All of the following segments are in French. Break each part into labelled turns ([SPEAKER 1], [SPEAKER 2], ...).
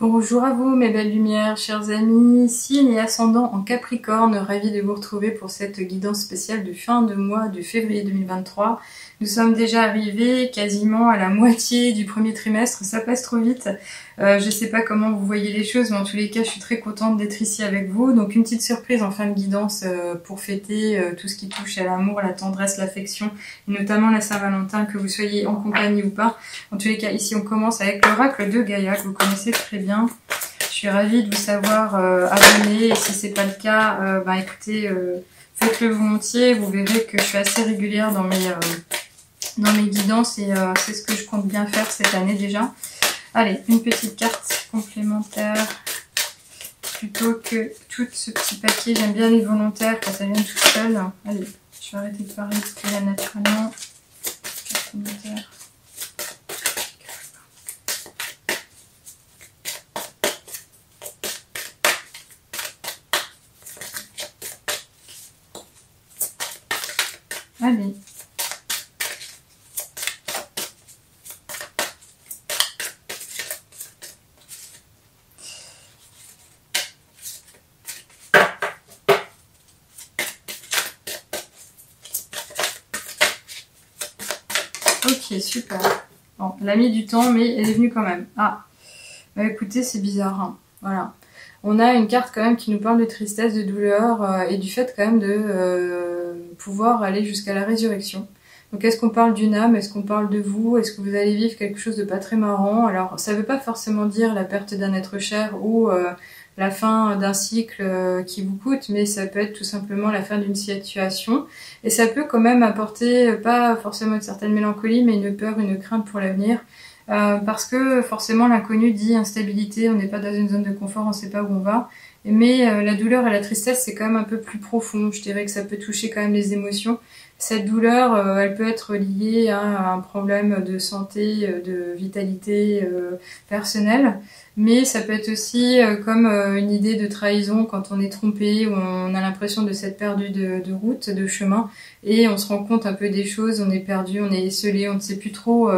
[SPEAKER 1] Bonjour à vous mes belles lumières, chers amis, signe et ascendant en Capricorne, ravi de vous retrouver pour cette guidance spéciale de fin de mois de février 2023. Nous sommes déjà arrivés quasiment à la moitié du premier trimestre, ça passe trop vite. Je sais pas comment vous voyez les choses, mais en tous les cas je suis très contente d'être ici avec vous. Donc une petite surprise en fin de guidance pour fêter tout ce qui touche à l'amour, la tendresse, l'affection, et notamment la Saint-Valentin, que vous soyez en compagnie ou pas. En tous les cas ici on commence avec l'oracle de Gaïa, que vous connaissez très bien. Je suis ravie de vous savoir abonner, et si c'est pas le cas, écoutez, faites-le volontiers. Vous verrez que je suis assez régulière dans mes guidances et c'est ce que je compte bien faire cette année déjà. Allez, une petite carte complémentaire plutôt que tout ce petit paquet. J'aime bien les volontaires quand ça vient tout seul. Allez, je vais arrêter de parler parce qu'il y a naturellement. Carte volontaire. Allez. Ok, super. Bon, elle a mis du temps, mais elle est venue quand même. Ah, bah écoutez, c'est bizarre. Hein. Voilà. On a une carte quand même qui nous parle de tristesse, de douleur et du fait quand même de pouvoir aller jusqu'à la résurrection. Donc est-ce qu'on parle d'une âme? Est-ce qu'on parle de vous? Est-ce que vous allez vivre quelque chose de pas très marrant? Alors ça veut pas forcément dire la perte d'un être cher ou la fin d'un cycle qui vous coûte, mais ça peut être tout simplement la fin d'une situation. Et ça peut quand même apporter pas forcément une certaine mélancolie, mais une peur, une crainte pour l'avenir. Parce que forcément l'inconnu dit instabilité, on n'est pas dans une zone de confort, on ne sait pas où on va. Mais la douleur et la tristesse, c'est quand même un peu plus profond. Je dirais que ça peut toucher quand même les émotions. Cette douleur, elle peut être liée à un problème de santé, de vitalité personnelle. Mais ça peut être aussi comme une idée de trahison quand on est trompé, ou on a l'impression de s'être perdu de route, de chemin. Et on se rend compte un peu des choses, on est perdu, on est esselé, on ne sait plus trop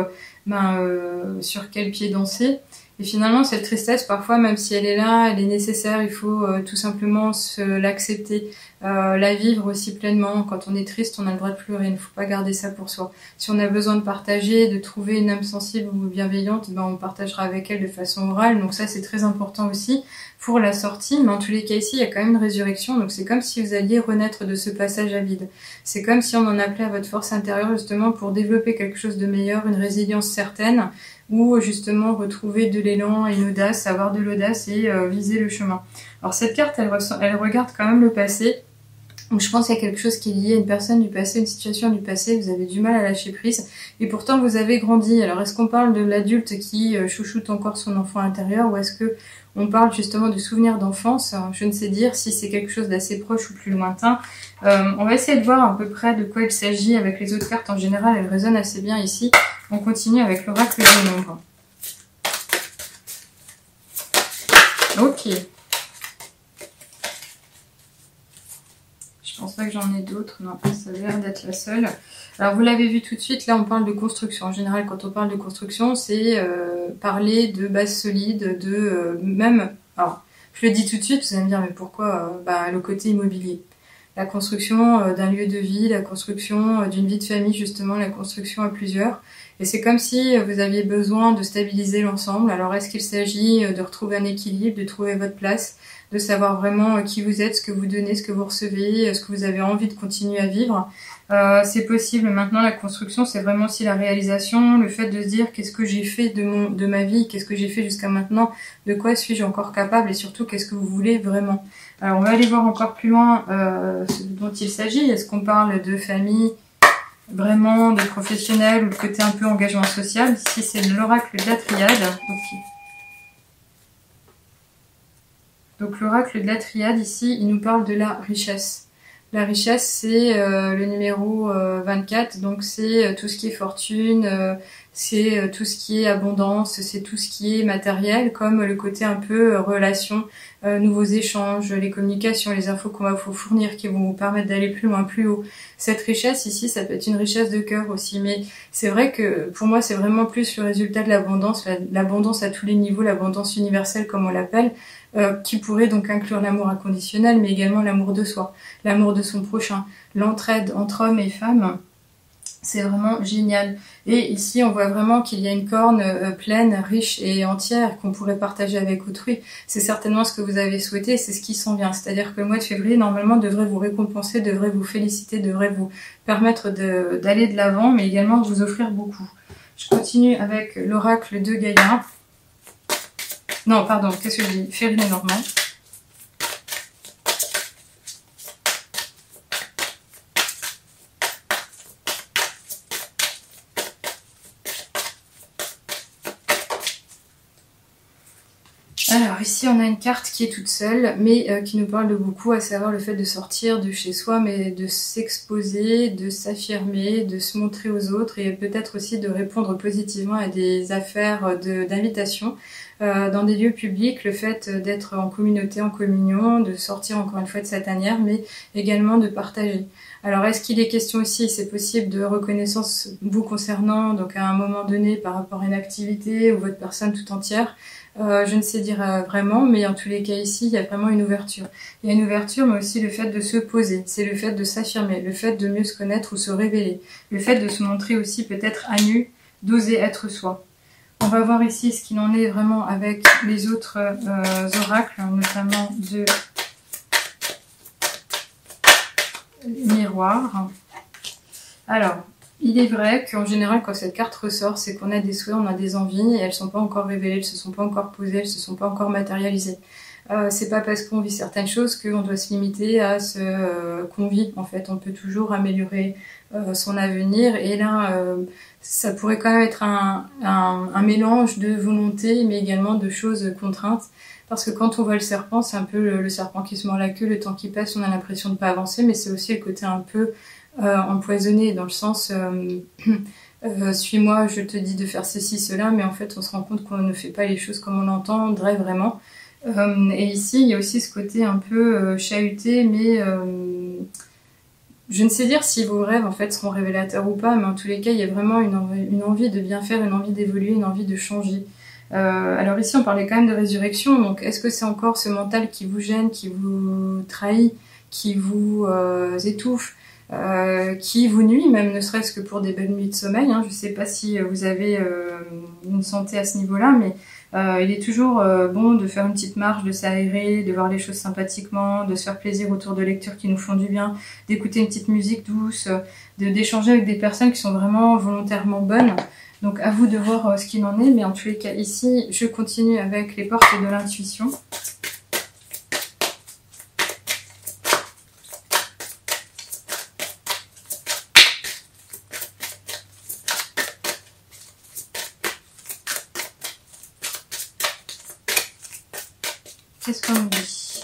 [SPEAKER 1] sur quel pied danser. Et finalement, cette tristesse, parfois, même si elle est là, elle est nécessaire, il faut tout simplement l'accepter, la vivre aussi pleinement. Quand on est triste, on a le droit de pleurer, il ne faut pas garder ça pour soi. Si on a besoin de partager, de trouver une âme sensible ou bienveillante, on partagera avec elle de façon orale. Donc ça, c'est très important aussi pour la sortie. Mais en tous les cas, ici, il y a quand même une résurrection. Donc c'est comme si vous alliez renaître de ce passage à vide. C'est comme si on en appelait à votre force intérieure justement pour développer quelque chose de meilleur, une résilience certaine, ou justement retrouver de l'élan et une audace, avoir de l'audace et viser le chemin. Alors cette carte, elle regarde quand même le passé. Donc je pense qu'il y a quelque chose qui est lié à une personne du passé, une situation du passé, vous avez du mal à lâcher prise, et pourtant vous avez grandi. Alors est-ce qu'on parle de l'adulte qui chouchoute encore son enfant intérieur, ou est-ce que on parle justement de souvenirs d'enfance? Je ne sais dire si c'est quelque chose d'assez proche ou plus lointain. On va essayer de voir à peu près de quoi il s'agit avec les autres cartes. En général, elles résonnent assez bien ici. On continue avec l'oracle des nombres. Ok. Je pense pas que j'en ai d'autres, non, ça a l'air d'être la seule. Alors vous l'avez vu tout de suite, là on parle de construction. En général, quand on parle de construction, c'est parler de base solide, de même... Alors, je le dis tout de suite, vous allez me dire, mais pourquoi le côté immobilier. La construction d'un lieu de vie, la construction d'une vie de famille, justement, la construction à plusieurs. Et c'est comme si vous aviez besoin de stabiliser l'ensemble. Alors est-ce qu'il s'agit de retrouver un équilibre, de trouver votre place, de savoir vraiment qui vous êtes, ce que vous donnez, ce que vous recevez, ce que vous avez envie de continuer à vivre. C'est possible. Maintenant, la construction, c'est vraiment aussi la réalisation, le fait de se dire qu'est-ce que j'ai fait de ma vie, qu'est-ce que j'ai fait jusqu'à maintenant, de quoi suis-je encore capable, et surtout qu'est-ce que vous voulez vraiment. Alors, on va aller voir encore plus loin ce dont il s'agit. Est-ce qu'on parle de famille, vraiment de professionnels, ou le côté un peu engagement social? Ici, c'est l'oracle de la triade. Okay. Donc l'oracle de la triade, ici, il nous parle de la richesse. La richesse, c'est le numéro 24, donc c'est tout ce qui est fortune, c'est tout ce qui est abondance, c'est tout ce qui est matériel, comme le côté un peu relation, nouveaux échanges, les communications, les infos qu'on va vous fournir qui vont vous permettre d'aller plus loin, plus haut. Cette richesse ici, ça peut être une richesse de cœur aussi, mais c'est vrai que pour moi c'est vraiment plus le résultat de l'abondance, l'abondance à tous les niveaux, l'abondance universelle comme on l'appelle, qui pourrait donc inclure l'amour inconditionnel, mais également l'amour de soi, l'amour de son prochain, l'entraide entre hommes et femmes. C'est vraiment génial. Et ici, on voit vraiment qu'il y a une corne pleine, riche et entière qu'on pourrait partager avec autrui. C'est certainement ce que vous avez souhaité, c'est ce qui s'en vient. C'est-à-dire que le mois de février, normalement, devrait vous récompenser, devrait vous féliciter, devrait vous permettre d'aller de l'avant, mais également de vous offrir beaucoup. Je continue avec l'oracle de Gaïa. Non, pardon, qu'est-ce que je dis? Février normand. Alors ici on a une carte qui est toute seule mais qui nous parle de beaucoup, à savoir le fait de sortir de chez soi mais de s'exposer, de s'affirmer, de se montrer aux autres et peut-être aussi de répondre positivement à des affaires d'invitation dans des lieux publics, le fait d'être en communauté, en communion, de sortir encore une fois de sa tanière mais également de partager. Alors est-ce qu'il est question aussi, c'est possible, de reconnaissance vous concernant, donc à un moment donné par rapport à une activité ou votre personne tout entière? Je ne sais dire vraiment, mais en tous les cas ici, il y a vraiment une ouverture. Il y a une ouverture, mais aussi le fait de se poser, c'est le fait de s'affirmer, le fait de mieux se connaître ou se révéler, le fait de se montrer aussi peut-être à nu, d'oser être soi. On va voir ici ce qu'il en est vraiment avec les autres oracles, notamment de miroir. Alors, il est vrai qu'en général, quand cette carte ressort, c'est qu'on a des souhaits, on a des envies, et elles ne sont pas encore révélées, elles ne se sont pas encore posées, elles ne se sont pas encore matérialisées. C'est pas parce qu'on vit certaines choses qu'on doit se limiter à ce qu'on vit. En fait, on peut toujours améliorer son avenir, et là, ça pourrait quand même être un mélange de volonté, mais également de choses contraintes. Parce que quand on voit le serpent, c'est un peu le serpent qui se mord la queue, le temps qui passe, on a l'impression de ne pas avancer, mais c'est aussi le côté un peu empoisonné, dans le sens suis-moi, je te dis de faire ceci, cela, mais en fait on se rend compte qu'on ne fait pas les choses comme on l'entendrait vraiment. Et ici il y a aussi ce côté un peu chahuté, mais je ne sais dire si vos rêves en fait seront révélateurs ou pas, mais en tous les cas il y a vraiment une envie de bien faire, une envie d'évoluer, une envie de changer. Alors ici on parlait quand même de résurrection, donc est-ce que c'est encore ce mental qui vous gêne, qui vous trahit, qui vous étouffe, qui vous nuit, même ne serait-ce que pour des belles nuits de sommeil, hein. Je ne sais pas si vous avez une santé à ce niveau-là, mais il est toujours bon de faire une petite marche, de s'aérer, de voir les choses sympathiquement, de se faire plaisir autour de lectures qui nous font du bien, d'écouter une petite musique douce, d'échanger avec des personnes qui sont vraiment volontairement bonnes. Donc à vous de voir ce qu'il en est, mais en tous les cas ici, je continue avec les portes de l'intuition. Qu'est-ce qu'on nous dit?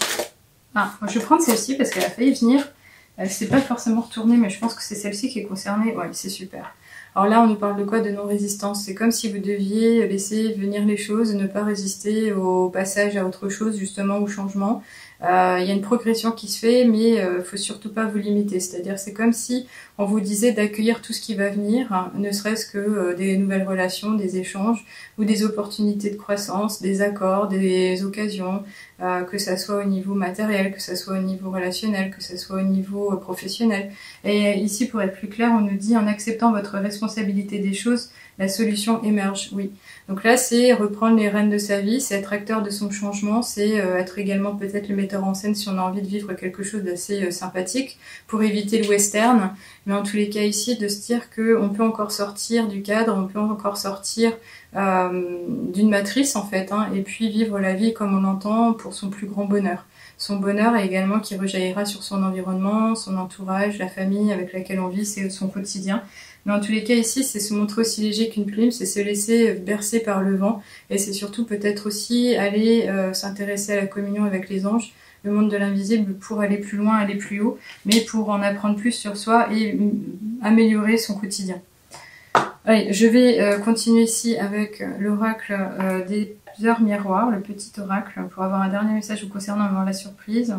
[SPEAKER 1] Ah, moi je vais prendre celle-ci parce qu'elle a failli venir. Elle s'est pas forcément retournée, mais je pense que c'est celle-ci qui est concernée. Ouais, c'est super. Alors là, on nous parle de quoi? De non-résistance. C'est comme si vous deviez laisser venir les choses, ne pas résister au passage à autre chose, justement, au changement. Il y a une progression qui se fait, mais faut surtout pas vous limiter. C'est-à-dire, c'est comme si on vous disait d'accueillir tout ce qui va venir, hein, ne serait-ce que des nouvelles relations, des échanges, ou des opportunités de croissance, des accords, des occasions, que ça soit au niveau matériel, que ça soit au niveau relationnel, que ça soit au niveau professionnel. Et ici, pour être plus clair, on nous dit en acceptant votre responsabilité des choses, la solution émerge. Oui. Donc là, c'est reprendre les rênes de sa vie, c'est être acteur de son changement, c'est être également peut-être le metteur en scène si on a envie de vivre quelque chose d'assez sympathique pour éviter le western. Mais en tous les cas ici, de se dire qu'on peut encore sortir du cadre, on peut encore sortir d'une matrice en fait, hein, et puis vivre la vie comme on l'entend pour son plus grand bonheur. Son bonheur est également qui rejaillira sur son environnement, son entourage, la famille avec laquelle on vit, c'est son quotidien. Mais en tous les cas ici, c'est se montrer aussi léger qu'une plume, c'est se laisser bercer par le vent, et c'est surtout peut-être aussi aller s'intéresser à la communion avec les anges, le monde de l'invisible, pour aller plus loin, aller plus haut, mais pour en apprendre plus sur soi et améliorer son quotidien. Allez, je vais continuer ici avec l'oracle des heures miroirs, le petit oracle, pour avoir un dernier message vous concernant avant la surprise.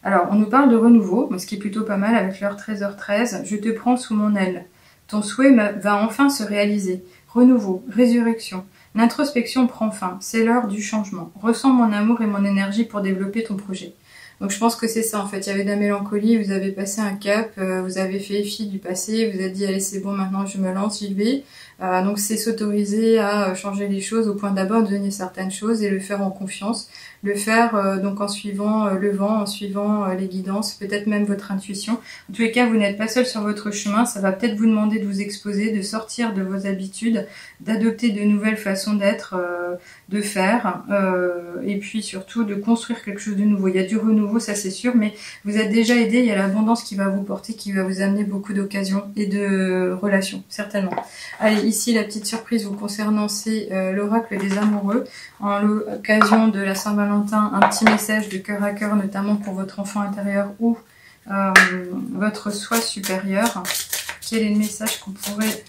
[SPEAKER 1] Alors, on nous parle de renouveau, ce qui est plutôt pas mal avec l'heure 13h13. Je te prends sous mon aile. Ton souhait va enfin se réaliser. Renouveau, résurrection. L'introspection prend fin. C'est l'heure du changement. Ressens mon amour et mon énergie pour développer ton projet. Donc je pense que c'est ça en fait, il y avait de la mélancolie, vous avez passé un cap, vous avez fait fi du passé, vous avez dit allez c'est bon maintenant je me lance, j'y vais. Donc c'est s'autoriser à changer les choses au point d'abandonner certaines choses et le faire en confiance, le faire donc en suivant le vent, en suivant les guidances, peut-être même votre intuition. En tous les cas vous n'êtes pas seul sur votre chemin, ça va peut-être vous demander de vous exposer, de sortir de vos habitudes, d'adopter de nouvelles façons d'être, de faire, et puis surtout de construire quelque chose de nouveau. Il y a du renouveau, ça c'est sûr, mais vous êtes déjà aidé, il y a l'abondance qui va vous porter, qui va vous amener beaucoup d'occasions et de relations, certainement. Allez, ici la petite surprise vous concernant, c'est l'oracle des amoureux. En l'occasion de la Saint-Valentin, un petit message de cœur à cœur, notamment pour votre enfant intérieur ou votre soi supérieur. Quel est le message qu'on pourrait...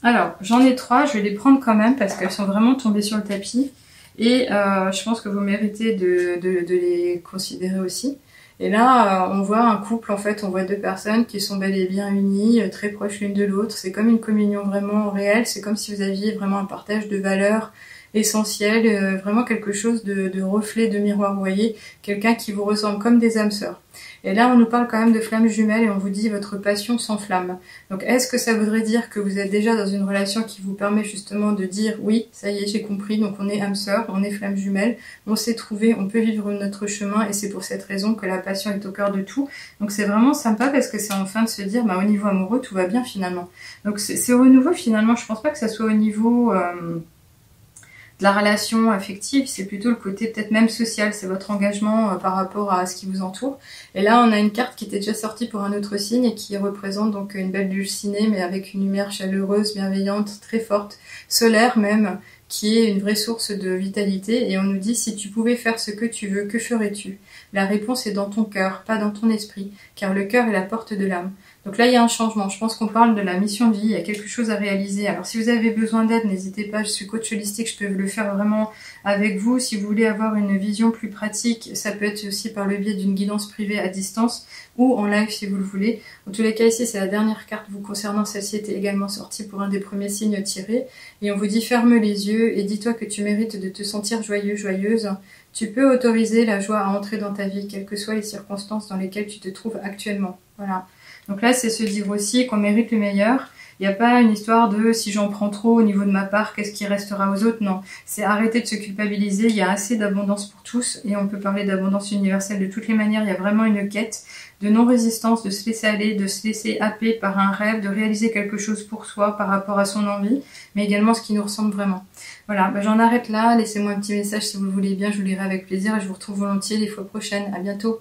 [SPEAKER 1] Alors, j'en ai 3, je vais les prendre quand même parce qu'elles sont vraiment tombées sur le tapis. Et je pense que vous méritez de les considérer aussi. Et là, on voit un couple, en fait, on voit 2 personnes qui sont bel et bien unies, très proches l'une de l'autre. C'est comme une communion vraiment réelle, c'est comme si vous aviez vraiment un partage de valeurs essentielles, vraiment quelque chose de reflet, de miroir, vous voyez, quelqu'un qui vous ressemble comme des âmes sœurs. Et là, on nous parle quand même de flammes jumelles et on vous dit votre passion s'enflamme. Donc, est-ce que ça voudrait dire que vous êtes déjà dans une relation qui vous permet justement de dire oui, ça y est, j'ai compris, donc on est âme sœur, on est flammes jumelles, on s'est trouvé, on peut vivre notre chemin et c'est pour cette raison que la passion est au cœur de tout. Donc, c'est vraiment sympa parce que c'est enfin de se dire, au niveau amoureux, tout va bien finalement. Donc, c'est au renouveau finalement, je pense pas que ça soit au niveau... la relation affective, c'est plutôt le côté peut-être même social, c'est votre engagement par rapport à ce qui vous entoure. Et là, on a une carte qui était déjà sortie pour un autre signe et qui représente donc une belle dulcinée, mais avec une lumière chaleureuse, bienveillante, très forte, solaire même, qui est une vraie source de vitalité. Et on nous dit, si tu pouvais faire ce que tu veux, que ferais-tu? La réponse est dans ton cœur, pas dans ton esprit, car le cœur est la porte de l'âme. Donc là, il y a un changement. Je pense qu'on parle de la mission de vie. Il y a quelque chose à réaliser. Alors, si vous avez besoin d'aide, n'hésitez pas. Je suis coach holistique. Je peux le faire vraiment avec vous. Si vous voulez avoir une vision plus pratique, ça peut être aussi par le biais d'une guidance privée à distance ou en live si vous le voulez. En tous les cas, ici, c'est la dernière carte vous concernant. Celle-ci était également sortie pour un des premiers signes tirés. Et on vous dit ferme les yeux et dis-toi que tu mérites de te sentir joyeux, joyeuse. Tu peux autoriser la joie à entrer dans ta vie, quelles que soient les circonstances dans lesquelles tu te trouves actuellement. Voilà. Donc là, c'est se dire aussi qu'on mérite le meilleur. Il n'y a pas une histoire de si j'en prends trop au niveau de ma part, qu'est-ce qui restera aux autres? Non, c'est arrêter de se culpabiliser. Il y a assez d'abondance pour tous et on peut parler d'abondance universelle de toutes les manières. Il y a vraiment une quête de non-résistance, de se laisser aller, de se laisser happer par un rêve, de réaliser quelque chose pour soi par rapport à son envie, mais également ce qui nous ressemble vraiment. Voilà, j'en arrête là. Laissez-moi un petit message si vous le voulez bien, je vous lirai avec plaisir et je vous retrouve volontiers les fois prochaines. À bientôt.